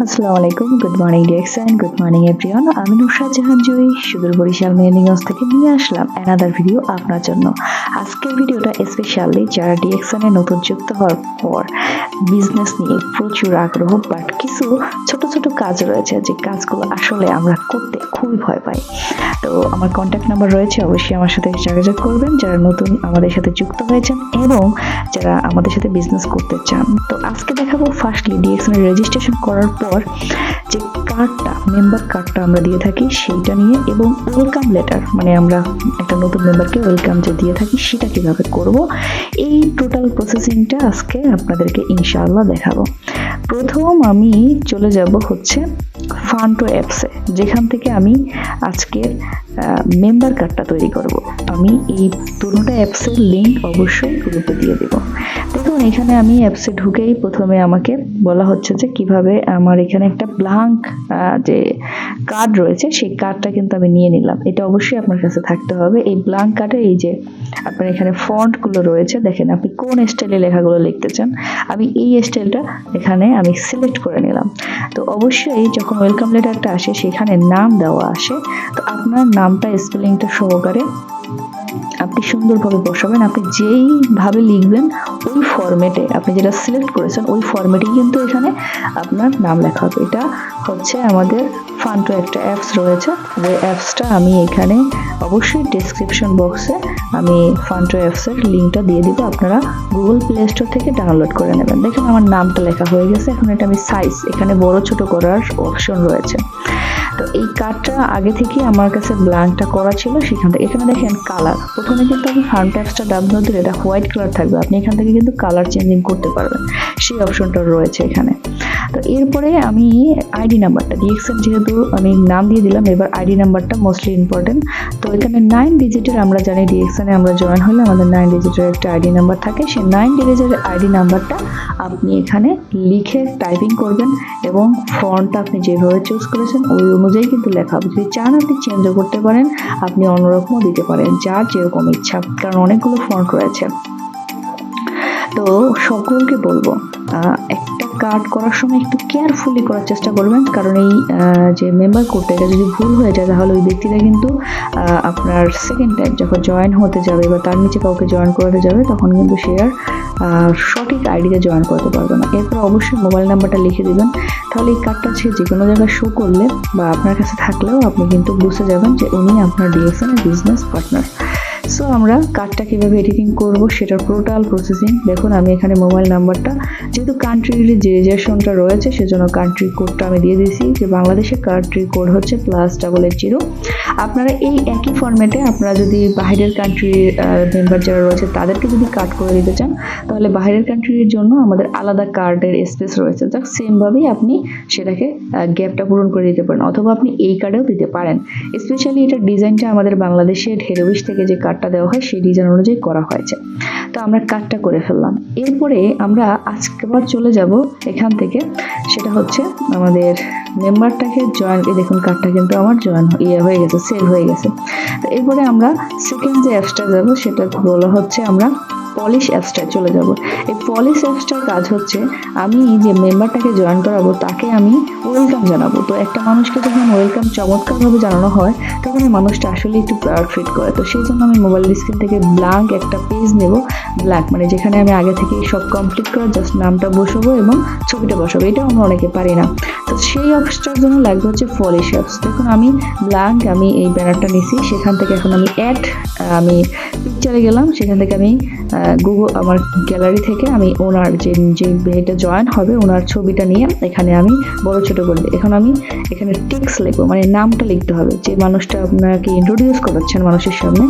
আসসালামু আলাইকুম, good morning DXN, good morning everyone. আমি নুসরাত জাহান জুই সুদূর বরিশাল মেহেন্দিগঞ্জ থেকে নিয়ে আসলাম অ্যানাদার ভিডিও আপনার জন্য। আজকের ভিডিওটা স্পেশালি যারা DXN এ নতুন যুক্ত হওয়ার পর বিজনেস নিয়ে প্রচুর আগ্রহ, বাট কিছু ছোট ছোট কাজ রয়েছে যে কাজগুলো আসলে আমরা করতে খুবই ভয় পাই। তো আমার কন্ট্যাক্ট নাম্বার রয়েছে, অবশ্যই আমার সাথে যোগাযোগ করবেন যারা নতুন আমাদের সাথে যুক্ত হয়েছেন এবং যারা আমাদের সাথে বিজনেস করতে চান। তো আজকে দেখাবো ফার্স্টলি DXN এর রেজিস্ট্রেশন করার পর যে কার্ডটা, মেম্বার কার্ডটা আমরা দিয়ে থাকি সেইটা নিয়ে, এবং ওয়েলকাম লেটার মানে আমরা একটা নতুন মেম্বারকে ওয়েলকাম যে দিয়ে থাকি সেটা কিভাবে করব, এই টোটাল প্রসেসিংটা আজকে আপনাদেরকে ইনশাআল্লাহ দেখাবো। প্রথম আমি চলে যাব হচ্ছে ফান্টো অ্যাপসে, যেখান থেকে আমি আজকের মেম্বার কার্ডটা তৈরি করব। আমি এই দুটোটা অ্যাপসের লিঙ্ক অবশ্যই গ্রুপে দিয়ে দেব। দেখুন এখানে আমি অ্যাপসে ঢুকেই প্রথমে আমাকে বলা হচ্ছে যে কিভাবে আমার এখানে একটা ব্ল্যাঙ্ক যে কার্ড রয়েছে সেই কার্ডটা কিন্তু আমি নিয়ে নিলাম। এটা অবশ্যই আপনার কাছে থাকতে হবে। এই ব্ল্যাঙ্ক কার্ডে এই যে আপনার এখানে ফন্টগুলো রয়েছে, দেখেন আপনি কোন স্টাইলে লেখাগুলো লিখতে চান। আমি এই স্টাইলটা এখানে আমি সিলেক্ট করে নিলাম। তো অবশ্যই যখন ওয়েলকাম লেটারটা আসে সেখানে নাম দেওয়া আসে, তো আপনার নামটা স্পেলিংটা সহকারে আপনি সুন্দরভাবে বসাবেন। আপনি যেইভাবে লিখবেন ওই ফরম্যাটে, আপনি যেটা সিলেক্ট করেছেন ওই ফরম্যাটেই কিন্তু এখানে আপনার নাম লেখা হবে। এটা হচ্ছে আমাদের ফান্টো একটা অ্যাপস রয়েছে, যে অ্যাপসটা আমি এখানে অবশ্যই ডেসক্রিপশন বক্সে আমি ফান্টো অ্যাপসের লিঙ্কটা দিয়ে দিব, আপনারা গুগল প্লে স্টোর থেকে ডাউনলোড করে নেবেন। দেখেন আমার নামটা লেখা হয়ে গেছে। এখন এটা আমি সাইজ এখানে বড় ছোট করার অপশন রয়েছে। তো এই কার্ডটা আগে থেকে আমার কাছে ব্ল্যাঙ্কটা করা ছিল, সেখান থেকে এখানে দেখেন কালার, প্রথমে কিন্তু আমি ফান্টো অ্যাপসটা ডাউনলোড দিলে এটা হোয়াইট কালার থাকবে, আপনি এখান থেকে কিন্তু কালার চেঞ্জিং করতে পারবেন, সেই অপশনটা রয়েছে এখানে। তো এরপরে আমি আইডি নাম্বারটা DXN যেহেতু আমি নাম দিয়ে দিলাম, এবার আইডি নাম্বারটা মোস্টলি ইম্পর্টেন্ট। তো এখানে 9 ডিজিটের আমরা জানি DXN এ আমরা জয়েন হলে আমাদের 9 ডিজিটের একটা আইডি নাম্বার থাকে, সেই 9 ডিজিটের আইডি নাম্বারটা আপনি এখানে লিখে টাইপিং করবেন এবং ফন্টটা আপনি যেভাবে চুজ করেছেন ওই অনুযায়ী কিন্তু লেখা হবে। যদি চান আপনি চেঞ্জও করতে পারেন, আপনি অন্যরকমও দিতে পারেন, যার যেরকম ইচ্ছা, কারণ অনেকগুলো ফন্ট রয়েছে। তো সকলকে বলবো একটা কার্ড করার সময় একটু কেয়ারফুলি করার চেষ্টা করবেন, কারণ এই যে মেম্বার কোডটা এটা যদি ভুল হয়ে যায় তাহলে ওই ব্যক্তিটা কিন্তু আপনার সেকেন্ড টাইম যখন জয়েন হতে যাবে বা তার নিচে কাউকে জয়েন করাতে যাবে তখন কিন্তু সে আর সঠিক আইডিতে জয়েন করতে পারবে না। এরপর অবশ্যই মোবাইল নাম্বারটা লিখে দিবেন, তাহলে এই কার্ডটা সে যে কোনো জায়গায় শো করলে বা আপনার কাছে থাকলেও আপনি কিন্তু বুঝতে যাবেন যে উনি আপনার DXN এর বিজনেস পার্টনার। সো আমরা কার্ডটা কীভাবে এডিটিং করব সেটার টোটাল প্রসেসিং দেখুন। আমি এখানে মোবাইল নাম্বারটা, যেহেতু কান্ট্রির যে রেজিস্ট্রেশনটা রয়েছে সেজন্য কান্ট্রি কোডটা আমি দিয়ে দিয়েছি, যে বাংলাদেশের কান্ট্রি কোড হচ্ছে +880। আপনারা এই একই ফরম্যাটে আপনারা যদি বাইরের কান্ট্রির মেম্বার যারা রয়েছে তাদেরকে যদি কার্ড করে দিতে চান, তাহলে বাইরের কান্ট্রির জন্য আমাদের আলাদা কার্ডের স্পেস রয়েছে, যাক সেমভাবেই আপনি সেটাকে গ্যাপটা পূরণ করে দিতে পারেন, অথবা আপনি এই কার্ডেও দিতে পারেন। স্পেশালি এটার ডিজাইনটা আমাদের বাংলাদেশের হেরোবিশ থেকে যে কার্ডটা দেওয়া হয় সেই ডিজাইন অনুযায়ী করা হয়েছে। তো আমরা কার্ডটা করে ফেললাম। এরপরে আমরা আজকে আবার চলে যাব এখান থেকে, সেটা হচ্ছে আমাদের মেম্বারটাকে জয়েন। দেখুন কার্ডটা কিন্তু আমার জয়েন হয়ে গেছে, সেভ হয়ে গেছে। তো এরপরে আমরা সেকেন্ড যে অ্যাপসটা যাব সেটা বলা হচ্ছে আমরা পলিশ অ্যাপসটায় চলে যাব। এই পলিশ অ্যাপসটার কাজ হচ্ছে আমি যে মেম্বারটাকে জয়েন করাবো তাকে আমি ওয়েলকাম জানাবো। তো একটা মানুষকে যখন ওয়েলকাম চমৎকারভাবে জানানো হয় তখন এই মানুষটা আসলে একটু প্রাউড ফিল করে। তো সেই জন্য আমি মোবাইল স্ক্রিন থেকে ব্ল্যাঙ্ক একটা পেজ নেব, ব্ল্যাঙ্ক মানে যেখানে আমি আগে থেকে সব কমপ্লিট করে জাস্ট নামটা বসাবো এবং ছবিটা বসাবো, এটাও আমরা অনেকে পারি না। তো সেই অ্যাপসটার জন্য লাগবে হচ্ছে পলিশ অ্যাপস। দেখুন আমি ব্ল্যাঙ্ক আমি এই ব্যানারটা নিছি, সেখান থেকে এখন আমি আমি পিকচারে গেলাম, সেখান থেকে আমি গুগল আমার গ্যালারি থেকে আমি ওনার যে এটা জয়েন হবে ওনার ছবিটা নিয়ে এখানে আমি বড় ছোট করে দিই। এখন আমি এখানে টেক্সট লিখবো, মানে নামটা লিখতে হবে, যে মানুষটা আপনাকে ইন্ট্রোডিউস করাচ্ছেন মানুষের সামনে।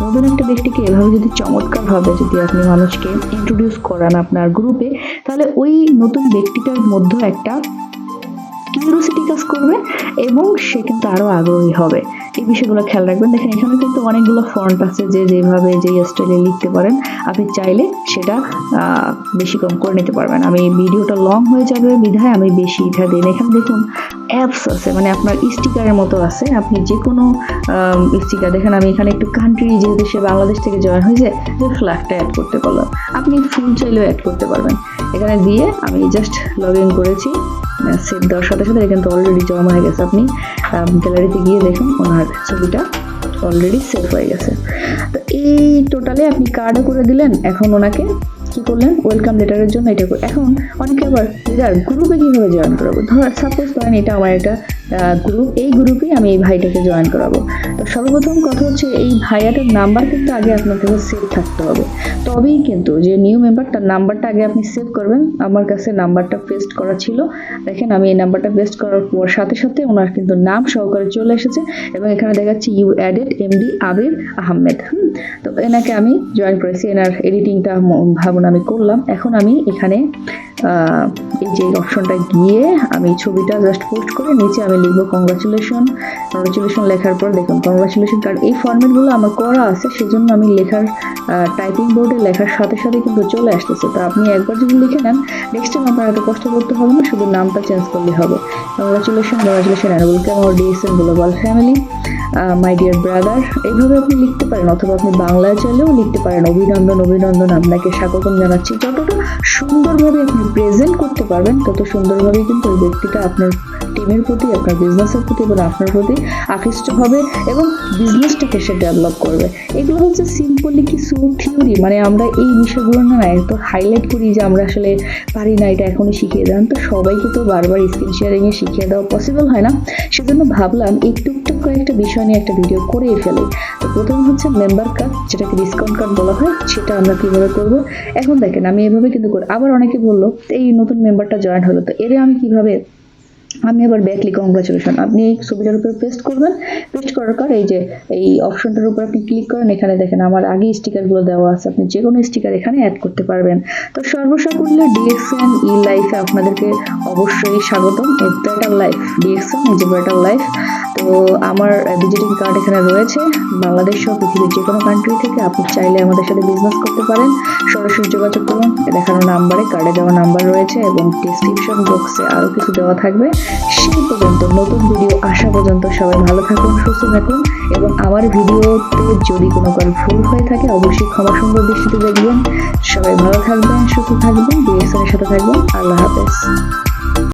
নতুন একটা ব্যক্তিকে এভাবে যদি চমৎকারভাবে যদি আপনি মানুষকে ইন্ট্রোডিউস করান আপনার গ্রুপে, তাহলে ওই নতুন ব্যক্তিটার মধ্যে একটা কিউরিওসিটি কাজ করবে এবং সে কিন্তু আরও আগ্রহী হবে। এই বিষয়গুলো খেয়াল রাখবেন। দেখেন এখানে কিন্তু অনেকগুলো ফন্ট আছে, যে যেভাবে যে স্টাইলে লিখতে পারেন, আপনি চাইলে সেটা বেশি কম করে নিতে পারবেন। আমি ভিডিওটা লং হয়ে যাবে বিধায় আমি বেশি এটা দিই। এখানে দেখুন অ্যাপস আছে, মানে আপনার স্টিকারের মতো আছে, আপনি যে কোনো স্টিকার দেখেন। আমি এখানে একটু কান্ট্রি, যেহেতু সে বাংলাদেশ থেকে জয়েন হয়েছে, যে ফ্ল্যাগটা অ্যাড করতে পারলাম, আপনি ফুল চাইলেও অ্যাড করতে পারবেন। এখানে দিয়ে আমি জাস্ট লগ ইন করেছি, সেভ দেওয়ার সাথে সাথে কিন্তু অলরেডি জমা হয়ে গেছে। আপনি গ্যালারিতে গিয়ে দেখুন ওনার ছবিটা অলরেডি সেভ হয়ে গেছে। তো এই টোটালে আপনি কার্ডও করে দিলেন। এখন ওনাকে কি করলেন, ওয়েলকাম লেটারের জন্য এটা এখন অনেকে আবার লিডার গ্রুপে কিভাবে জয়েন করাবো, সাপোজ ধরেন এটা আমার একটা গ্রুপ, এই গ্রুপেই আমি এই ভাইটাকে জয়েন করাবো। তো সর্বপ্রথম কথা হচ্ছে এই ভাইয়াটার নাম্বার কিন্তু আগে আপনার কাছে সেভ থাকতে হবে, তবেই কিন্তু যে নিউ মেম্বার তার নাম্বারটা আগে আপনি সেভ করবেন। আমার কাছে নাম্বারটা পেস্ট করা ছিল, দেখেন আমি এই নাম্বারটা পেস্ট করার পর সাথে সাথে ওনার কিন্তু নাম সহকারে চলে এসেছে এবং এখানে দেখাচ্ছি ইউ অ্যাডেড এমডি আবির আহমেদ। তো এনাকে আমি জয়েন করেছি, এনার এডিটিংটা ভাবুন আমি করলাম। এখন আমি এখানে এই যে অপশনটা গিয়ে আমি ছবিটা জাস্ট পোস্ট করে নিচে আমি লিখবো কংগ্রাচুলেশন লেখার পর দেখুন কংগ্রাচুলেশন কার্ড। এই ফরম্যাটগুলো আমার করা আছে, সেজন্য আমি লেখার টাইপিং বোর্ডে লেখার সাথে সাথে কিন্তু চলে আসতেছে। তো আপনি একবার যদি লিখে নেন নেক্সট টাইম আপনার এত কষ্ট করতে হবে না, শুধু নামটা চেঞ্জ করলে হবে। Congratulation and welcome hour DXN global family, my dear brother, এইভাবে আপনি লিখতে পারেন, অথবা আপনি বাংলায় চাইলেও লিখতে পারেন অভিনন্দন, আপনাকে স্বাগতম জানাচ্ছি। যতটা সুন্দরভাবে আপনি প্রেজেন্ট করতে পারবেন তত সুন্দরভাবেই কিন্তু ওই ব্যক্তিটা আপনার টিমের প্রতি, আপনার বিজনেসের প্রতি এবং আপনার প্রতি আকৃষ্ট হবে এবং বিজনেসটাকে সে ডেভেলপ করবে। এগুলো হচ্ছে সিম্পলি কিছু থিওরি, মানে আমরা এই বিষয়গুলো না এত হাইলাইট করি যে আমরা আসলে পারি না, এটা এখনই শিখিয়ে দেন। তো সবাইকে তো বারবার স্ক্রিন শেয়ারিংয়ে শিখিয়ে দেওয়া পসিবল হয় না, সেজন্য ভাবলাম একটু কয়েকটা বিষয় নিয়ে একটা ভিডিও করেই ফেলি। তো প্রথম হচ্ছে মেম্বার কার্ড, যেটাকে ডিসকাউন্ট কার্ড বলা হয়, সেটা আমরা কিভাবে করব। এখন দেখেন আমি এভাবে কিন্তু করি। আবার অনেকে বললো এই নতুন মেম্বারটা জয়েন হলো, তো এর আমি কিভাবে, আমি আবার ব্যাকলি কংগ্রাচুলেশন, আপনি এই ছবিটার উপরে পেস্ট করবেন। পেস্ট করার পর এই যে এই অপশনটার উপর আপনি ক্লিক করেন, এখানে দেখেন আমার আগে স্টিকারগুলো দেওয়া আছে, আপনি যে কোনো স্টিকার এখানে অ্যাড করতে পারবেন। তো সর্বসাকুল্যে DXN ই লাইফে আপনাদেরকে অবশ্যই স্বাগতম। বেটার লাইফ DXN এই যে বেটার লাইফ। তো আমার ভিজিটিং কার্ড এখানে রয়েছে, বাংলাদেশ সহ পৃথিবীর যে কোনো কান্ট্রি থেকে আপনি চাইলে আমাদের সাথে বিজনেস করতে পারেন। সরাসরি যোগাযোগ করুন, দেখানো নাম্বারে, কার্ডে দেওয়া নাম্বার রয়েছে এবং ডিসক্রিপশন বক্সে আরও কিছু দেওয়া থাকবে। সেই পর্যন্ত নতুন ভিডিও আসা পর্যন্ত সবাই ভালো থাকুন, সুস্থ থাকুন এবং আমার ভিডিওতে যদি কোনো ভুল হয়ে থাকে অবশ্যই ক্ষমা সুন্দর দৃষ্টিতে দেখবেন। সবাই ভালো থাকবেন, সুস্থ থাকবেন, DXN এর সাথে থাকবেন। আল্লাহ হাফেজ।